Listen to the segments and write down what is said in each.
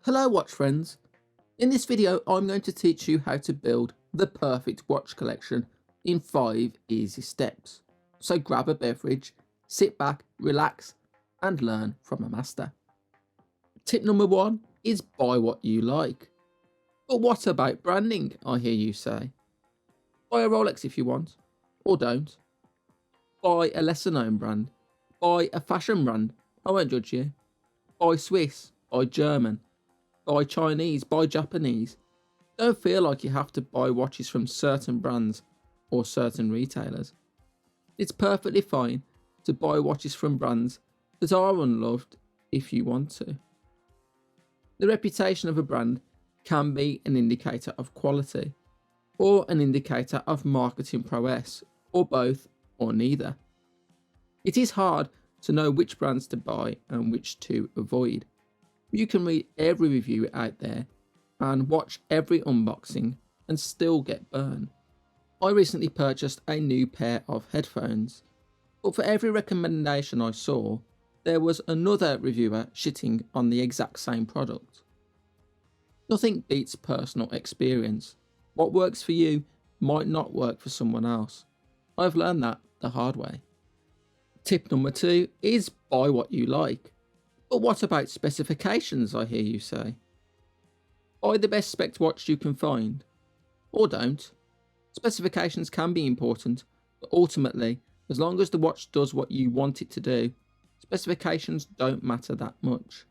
Hello watch friends, in this video I'm going to teach you how to build the perfect watch collection in 5 easy steps. So grab a beverage, sit back, relax and learn from a master. Tip number 1 is buy what you like. But what about branding, I hear you say? Buy a Rolex if you want, or don't. Buy a lesser known brand, buy a fashion brand, I won't judge you. Buy Swiss, buy German, buy Chinese, buy Japanese. Don't feel like you have to buy watches from certain brands or certain retailers. It's perfectly fine to buy watches from brands that are unloved if you want to. The reputation of a brand can be an indicator of quality or an indicator of marketing prowess, or both or neither. It is hard to know which brands to buy and which to avoid. You can read every review out there and watch every unboxing and still get burned. I recently purchased a new pair of headphones, but for every recommendation I saw, there was another reviewer shitting on the exact same product. Nothing beats personal experience. What works for you might not work for someone else. I've learned that the hard way. Tip number 2 is buy what you like. But what about specifications, I hear you say? Buy the best spec watch you can find. Or don't. Specifications can be important, but ultimately, as long as the watch does what you want it to do, specifications don't matter that much.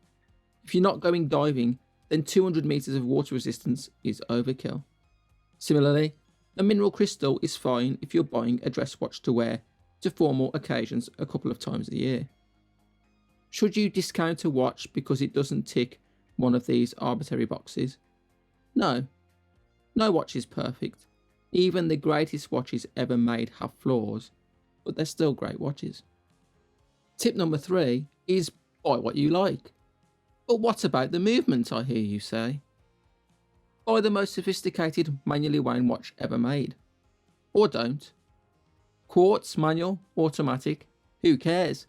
If you're not going diving, then 200 meters of water resistance is overkill. Similarly, a mineral crystal is fine if you're buying a dress watch to wear to formal occasions a couple of times a year. Should you discount a watch because it doesn't tick one of these arbitrary boxes? No. No watch is perfect. Even the greatest watches ever made have flaws, but they're still great watches. Tip number 3 is buy what you like. But what about the movement, I hear you say? Buy the most sophisticated manually wound watch ever made. Or don't. Quartz, manual, automatic, who cares?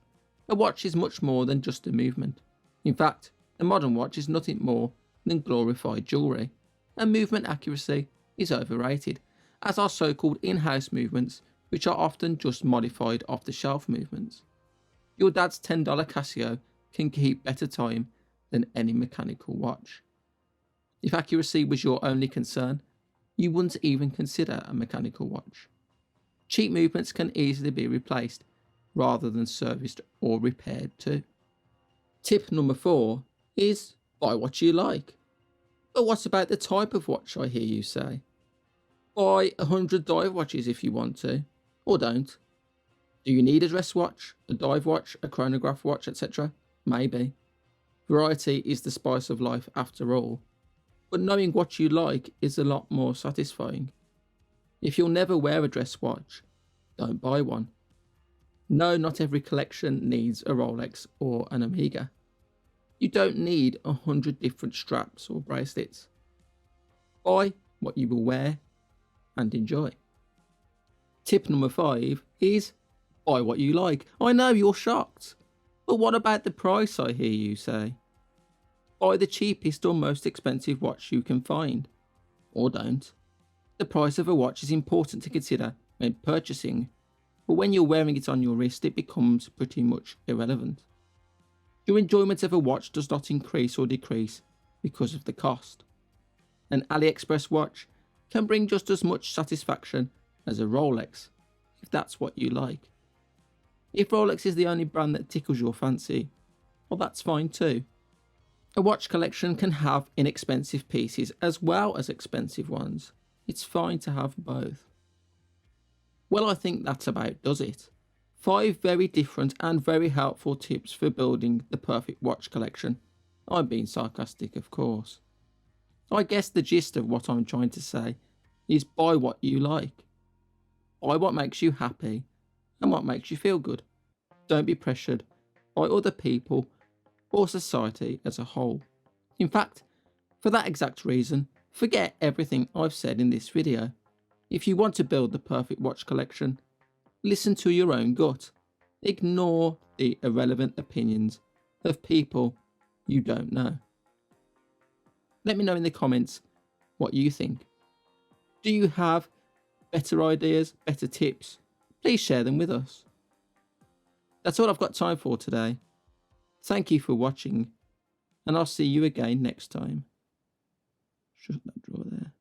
A watch is much more than just a movement. In fact, a modern watch is nothing more than glorified jewellery, and movement accuracy is overrated, as are so-called in-house movements, which are often just modified off-the-shelf movements. Your dad's $10 Casio can keep better time than any mechanical watch. If accuracy was your only concern, you wouldn't even consider a mechanical watch. Cheap movements can easily be replaced rather than serviced or repaired too. Tip number 4 is buy what you like. But what about the type of watch, I hear you say? Buy 100 dive watches if you want to, or don't. Do you need a dress watch, a dive watch, a chronograph watch, etc.? Maybe. Variety is the spice of life after all, but knowing what you like is a lot more satisfying. If you'll never wear a dress watch, don't buy one. No, not every collection needs a Rolex or an Omega. You don't need 100 different straps or bracelets. Buy what you will wear and enjoy. Tip number 5 is buy what you like. I know you're shocked, but what about the price, I hear you say? Buy the cheapest or most expensive watch you can find. Or don't. The price of a watch is important to consider when purchasing, but when you're wearing it on your wrist, it becomes pretty much irrelevant. Your enjoyment of a watch does not increase or decrease because of the cost. An AliExpress watch can bring just as much satisfaction as a Rolex, if that's what you like. If Rolex is the only brand that tickles your fancy, well, that's fine too. A watch collection can have inexpensive pieces as well as expensive ones. It's fine to have both. Well, I think that about does it. 5 very different and very helpful tips for building the perfect watch collection. I'm being sarcastic, of course. I guess the gist of what I'm trying to say is buy what you like. Buy what makes you happy and what makes you feel good. Don't be pressured by other people or society as a whole. In fact, for that exact reason, forget everything I've said in this video. If you want to build the perfect watch collection, listen to your own gut. Ignore the irrelevant opinions of people you don't know. Let me know in the comments what you think. Do you have better ideas, better tips? Please share them with us. That's all I've got time for today. Thank you for watching, and I'll see you again next time. Shut that drawer there.